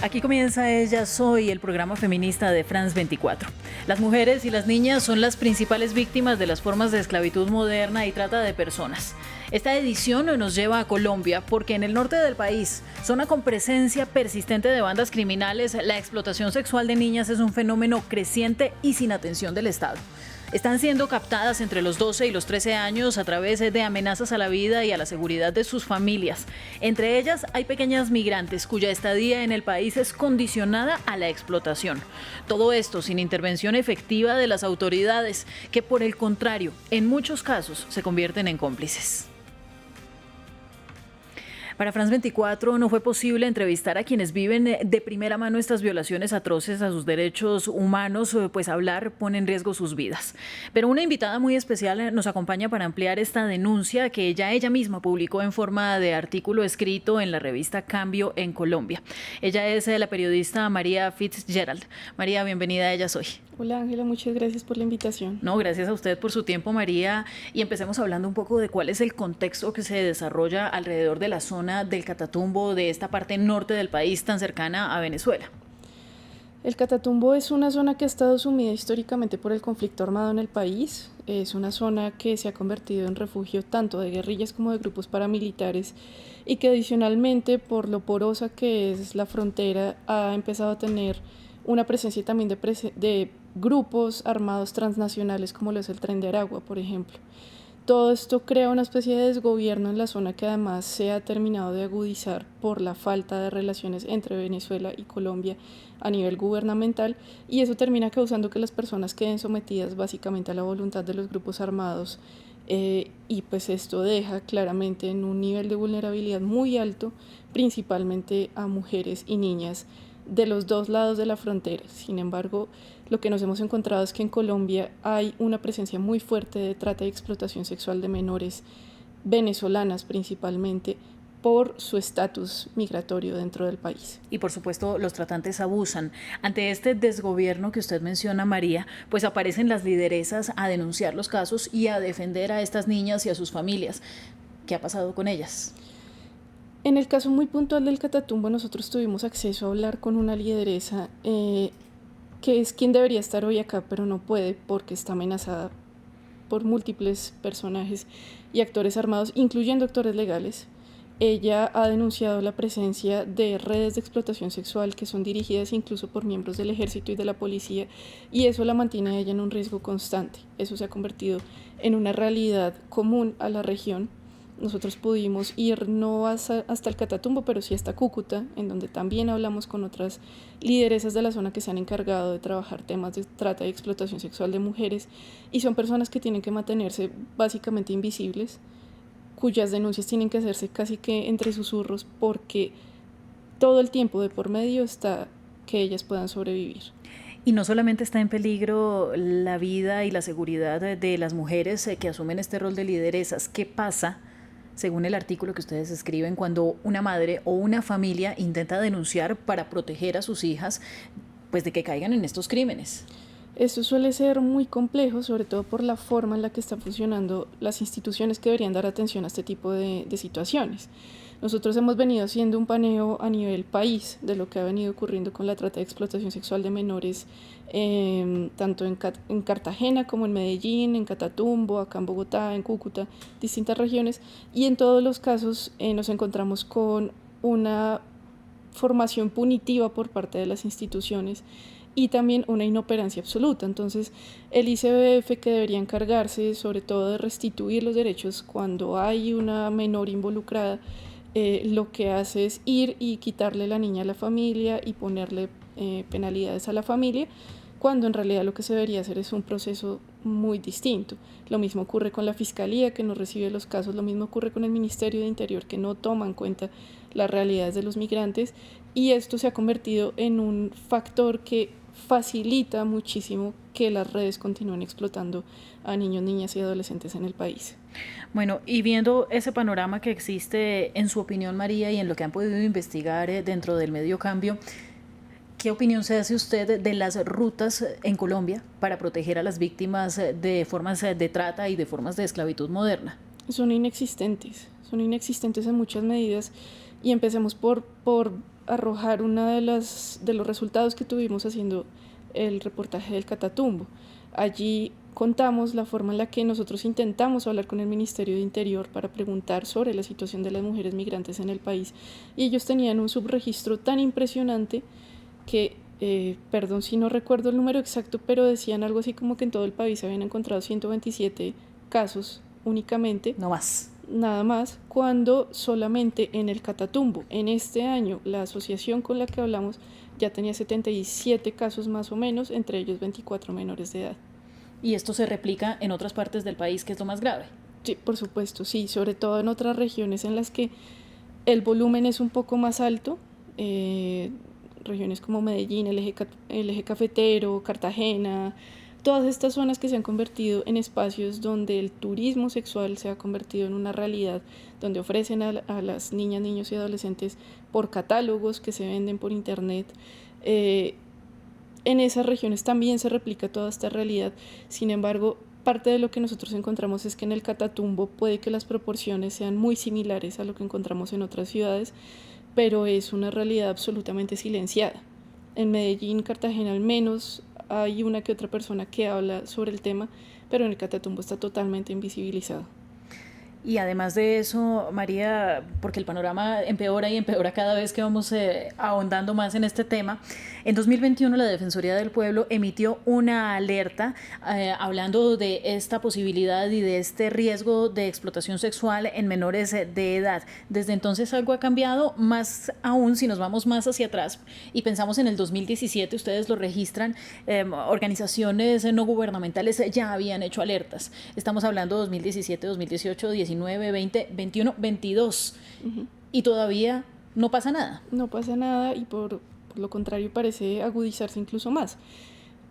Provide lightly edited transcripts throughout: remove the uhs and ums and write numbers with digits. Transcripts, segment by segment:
Aquí comienza Ella Soy, el programa feminista de France 24. Las mujeres y las niñas son las principales víctimas de las formas de esclavitud moderna y trata de personas. Esta edición nos lleva a Colombia porque en el norte del país, zona con presencia persistente de bandas criminales, la explotación sexual de niñas es un fenómeno creciente y sin atención del Estado. Están siendo captadas entre los 12 y los 13 años a través de amenazas a la vida y a la seguridad de sus familias. Entre ellas hay pequeñas migrantes cuya estadía en el país es condicionada a la explotación. Todo esto sin intervención efectiva de las autoridades, que por el contrario, en muchos casos se convierten en cómplices. Para France 24 no fue posible entrevistar a quienes viven de primera mano estas violaciones atroces a sus derechos humanos, pues hablar pone en riesgo sus vidas. Pero una invitada muy especial nos acompaña para ampliar esta denuncia que ella misma publicó en forma de artículo escrito en la revista Cambio en Colombia. Ella es la periodista María Fitzgerald. María, bienvenida a Ella Soy. Hola Ángela, muchas gracias por la invitación. No, gracias a usted por su tiempo, María. Y empecemos hablando un poco de cuál es el contexto que se desarrolla alrededor de la zona del Catatumbo, de esta parte norte del país tan cercana a Venezuela. El Catatumbo es una zona que ha estado sumida históricamente por el conflicto armado en el país. Es una zona que se ha convertido en refugio tanto de guerrillas como de grupos paramilitares y que adicionalmente, por lo porosa que es la frontera, ha empezado a tener una presencia también de grupos armados transnacionales como lo es el Tren de Aragua, por ejemplo. Todo esto crea una especie de desgobierno en la zona que además se ha terminado de agudizar por la falta de relaciones entre Venezuela y Colombia a nivel gubernamental, y eso termina causando que las personas queden sometidas básicamente a la voluntad de los grupos armados, y pues esto deja claramente en un nivel de vulnerabilidad muy alto, principalmente a mujeres y niñas de los dos lados de la frontera. Sin embargo, lo que nos hemos encontrado es que en Colombia hay una presencia muy fuerte de trata y explotación sexual de menores venezolanas principalmente por su estatus migratorio dentro del país. Y por supuesto los tratantes abusan. Ante este desgobierno que usted menciona, María, pues aparecen las lideresas a denunciar los casos y a defender a estas niñas y a sus familias. ¿Qué ha pasado con ellas? En el caso muy puntual del Catatumbo, nosotros tuvimos acceso a hablar con una lideresa que es quien debería estar hoy acá, pero no puede porque está amenazada por múltiples personajes y actores armados, incluyendo actores legales. Ella ha denunciado la presencia de redes de explotación sexual que son dirigidas incluso por miembros del ejército y de la policía, y eso la mantiene a ella en un riesgo constante. Eso se ha convertido en una realidad común a la región. Nosotros pudimos ir no hasta el Catatumbo, pero sí hasta Cúcuta, en donde también hablamos con otras lideresas de la zona que se han encargado de trabajar temas de trata y explotación sexual de mujeres, y son personas que tienen que mantenerse básicamente invisibles, cuyas denuncias tienen que hacerse casi que entre susurros, porque todo el tiempo de por medio está que ellas puedan sobrevivir. Y no solamente está en peligro la vida y la seguridad de las mujeres que asumen este rol de lideresas. ¿Qué pasa, según el artículo que ustedes escriben, cuando una madre o una familia intenta denunciar para proteger a sus hijas, pues de que caigan en estos crímenes? Esto suele ser muy complejo, sobre todo por la forma en la que están funcionando las instituciones que deberían dar atención a este tipo de situaciones. Nosotros hemos venido haciendo un paneo a nivel país de lo que ha venido ocurriendo con la trata de explotación sexual de menores, tanto en Cartagena como en Medellín, en Catatumbo, acá en Bogotá, en Cúcuta, distintas regiones, y en todos los casos nos encontramos con una formación punitiva por parte de las instituciones y también una inoperancia absoluta. Entonces, el ICBF, que debería encargarse sobre todo de restituir los derechos cuando hay una menor involucrada, lo que hace es ir y quitarle la niña a la familia y ponerle penalidades a la familia, cuando en realidad lo que se debería hacer es un proceso muy distinto. Lo mismo ocurre con la Fiscalía, que no recibe los casos, lo mismo ocurre con el Ministerio de Interior, que no toma en cuenta las realidades de los migrantes, y esto se ha convertido en un factor que facilita muchísimo que las redes continúen explotando a niños, niñas y adolescentes en el país. Bueno, y viendo ese panorama que existe, en su opinión, María, y en lo que han podido investigar dentro del medio Cambio, ¿qué opinión se hace usted de las rutas en Colombia para proteger a las víctimas de formas de trata y de formas de esclavitud moderna? Son inexistentes en muchas medidas, y empecemos por arrojar uno de los resultados que tuvimos haciendo el reportaje del Catatumbo. Allí contamos la forma en la que nosotros intentamos hablar con el Ministerio de Interior para preguntar sobre la situación de las mujeres migrantes en el país, y ellos tenían un subregistro tan impresionante que, perdón si no recuerdo el número exacto, pero decían algo así como que en todo el país se habían encontrado 127 casos únicamente. No más. Nada más, cuando solamente en el Catatumbo, en este año, la asociación con la que hablamos ya tenía 77 casos más o menos, entre ellos 24 menores de edad. ¿Y esto se replica en otras partes del país, que es lo más grave? Sí, por supuesto, sí, sobre todo en otras regiones en las que el volumen es un poco más alto, regiones como Medellín, el eje cafetero, Cartagena, todas estas zonas que se han convertido en espacios donde el turismo sexual se ha convertido en una realidad, donde ofrecen a las niñas, niños y adolescentes por catálogos que se venden por internet. En esas regiones también se replica toda esta realidad. Sin embargo, parte de lo que nosotros encontramos es que en el Catatumbo puede que las proporciones sean muy similares a lo que encontramos en otras ciudades, pero es una realidad absolutamente silenciada. En Medellín, Cartagena al menos, hay una que otra persona que habla sobre el tema, pero en el Catatumbo está totalmente invisibilizado. Y además de eso, María, porque el panorama empeora y empeora cada vez que vamos ahondando más en este tema, en 2021 la Defensoría del Pueblo emitió una alerta hablando de esta posibilidad y de este riesgo de explotación sexual en menores de edad. Desde entonces algo ha cambiado, más aún si nos vamos más hacia atrás y pensamos en el 2017, ustedes lo registran, organizaciones no gubernamentales ya habían hecho alertas. Estamos hablando de 2017, 2018, 19, 20, 21, 22 y todavía no pasa nada. No pasa nada y por lo contrario parece agudizarse incluso más.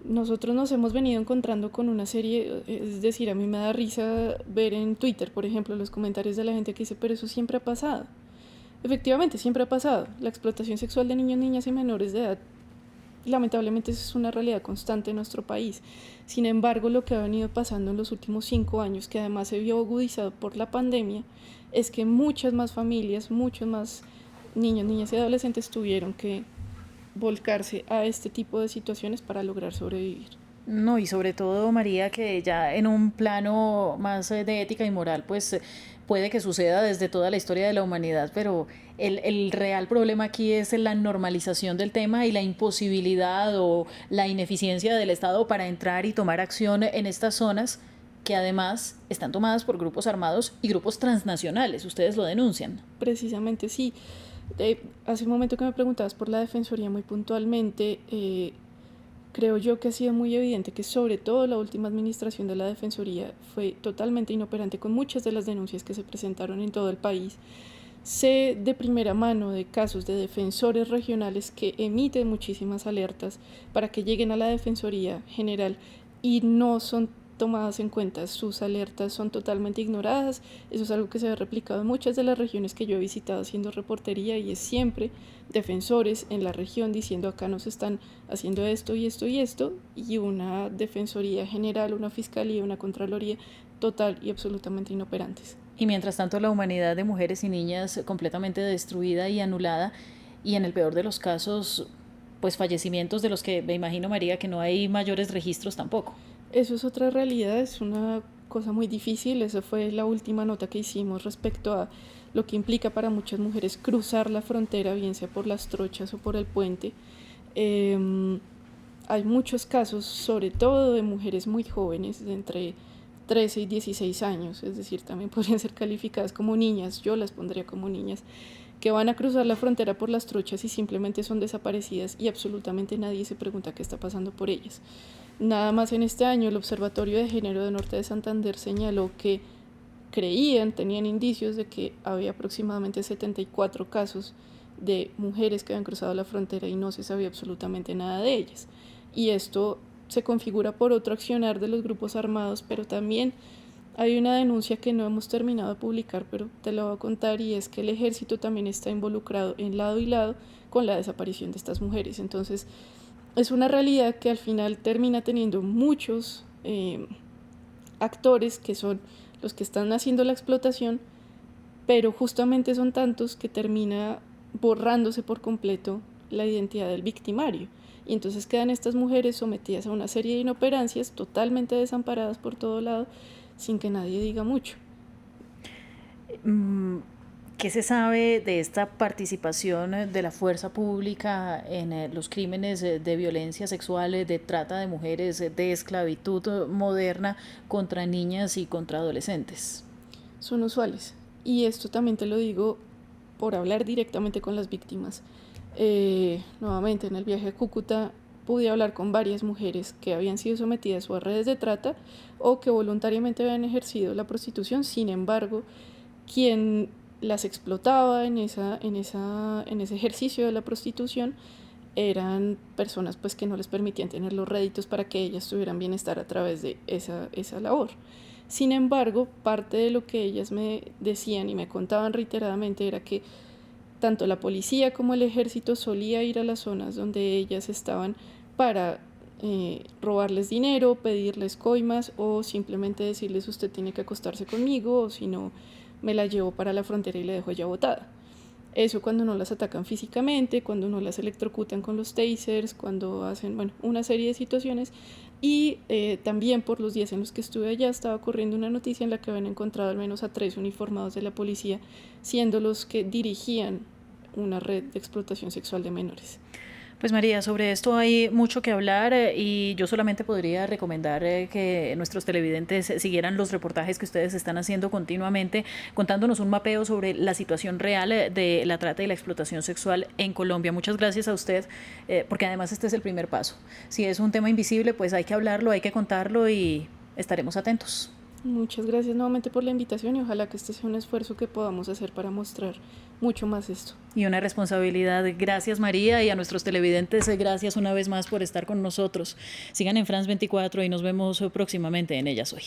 Nosotros nos hemos venido encontrando con una serie, es decir, a mí me da risa ver en Twitter, por ejemplo, los comentarios de la gente que dice, pero eso siempre ha pasado. Efectivamente, siempre ha pasado. La explotación sexual de niños, niñas y menores de edad lamentablemente es una realidad constante en nuestro país. Sin embargo, lo que ha venido pasando en los últimos 5 años, que además se vio agudizado por la pandemia, es que muchas más familias, muchos más niños, niñas y adolescentes tuvieron que volcarse a este tipo de situaciones para lograr sobrevivir. No, y sobre todo, María, que ya en un plano más de ética y moral, pues puede que suceda desde toda la historia de la humanidad, pero el real problema aquí es la normalización del tema y la imposibilidad o la ineficiencia del Estado para entrar y tomar acción en estas zonas que además están tomadas por grupos armados y grupos transnacionales. Ustedes lo denuncian. Precisamente, sí. Hace un momento que me preguntabas por la Defensoría muy puntualmente, creo yo que ha sido muy evidente que sobre todo la última administración de la Defensoría fue totalmente inoperante con muchas de las denuncias que se presentaron en todo el país. Sé de primera mano de casos de defensores regionales que emiten muchísimas alertas para que lleguen a la Defensoría General y no son tomadas en cuenta, sus alertas son totalmente ignoradas. Eso es algo que se ha replicado en muchas de las regiones que yo he visitado haciendo reportería y es siempre defensores en la región diciendo acá nos están haciendo esto y esto y esto, y una Defensoría General, una Fiscalía, una Contraloría total y absolutamente inoperantes. Y mientras tanto la humanidad de mujeres y niñas completamente destruida y anulada, y en el peor de los casos, pues fallecimientos de los que me imagino, María, que no hay mayores registros tampoco. Eso es otra realidad, es una cosa muy difícil. Esa fue la última nota que hicimos respecto a lo que implica para muchas mujeres cruzar la frontera, bien sea por las trochas o por el puente. Hay muchos casos, sobre todo de mujeres muy jóvenes, de entre 13 y 16 años, es decir, también podrían ser calificadas como niñas, yo las pondría como niñas, que van a cruzar la frontera por las trochas y simplemente son desaparecidas y absolutamente nadie se pregunta qué está pasando por ellas. Nada más en este año el Observatorio de Género de Norte de Santander señaló que tenían indicios de que había aproximadamente 74 casos de mujeres que habían cruzado la frontera y no se sabía absolutamente nada de ellas. Y esto se configura por otro accionar de los grupos armados, pero también hay una denuncia que no hemos terminado de publicar, pero te la voy a contar, y es que el ejército también está involucrado en lado y lado con la desaparición de estas mujeres. Entonces, es una realidad que al final termina teniendo muchos actores que son los que están haciendo la explotación, pero justamente son tantos que termina borrándose por completo la identidad del victimario. Y entonces quedan estas mujeres sometidas a una serie de inoperancias, totalmente desamparadas por todo lado, sin que nadie diga mucho. ¿Qué se sabe de esta participación de la fuerza pública en los crímenes de violencia sexual, de trata de mujeres, de esclavitud moderna contra niñas y contra adolescentes? Son usuales. Y esto también te lo digo por hablar directamente con las víctimas. Nuevamente, en el viaje a Cúcuta pude hablar con varias mujeres que habían sido sometidas o a redes de trata o que voluntariamente habían ejercido la prostitución. Sin embargo, quien las explotaba en ese ejercicio de la prostitución eran personas pues que no les permitían tener los réditos para que ellas tuvieran bienestar a través de esa labor. Sin embargo, parte de lo que ellas me decían y me contaban reiteradamente era que tanto la policía como el ejército solía ir a las zonas donde ellas estaban para robarles dinero, pedirles coimas o simplemente decirles usted tiene que acostarse conmigo o si no me la llevo para la frontera y la dejo ya botada. Eso cuando no las atacan físicamente, cuando no las electrocutan con los tasers, cuando hacen una serie de situaciones. Y también por los días en los que estuve allá estaba corriendo una noticia en la que habían encontrado al menos a 3 uniformados de la policía, siendo los que dirigían una red de explotación sexual de menores. Pues María, sobre esto hay mucho que hablar y yo solamente podría recomendar que nuestros televidentes siguieran los reportajes que ustedes están haciendo continuamente, contándonos un mapeo sobre la situación real de la trata y la explotación sexual en Colombia. Muchas gracias a usted, porque además este es el primer paso. Si es un tema invisible, pues hay que hablarlo, hay que contarlo y estaremos atentos. Muchas gracias nuevamente por la invitación y ojalá que este sea un esfuerzo que podamos hacer para mostrar mucho más esto. Y una responsabilidad. Gracias María y a nuestros televidentes, gracias una vez más por estar con nosotros. Sigan en France 24 y nos vemos próximamente en Ellas Hoy.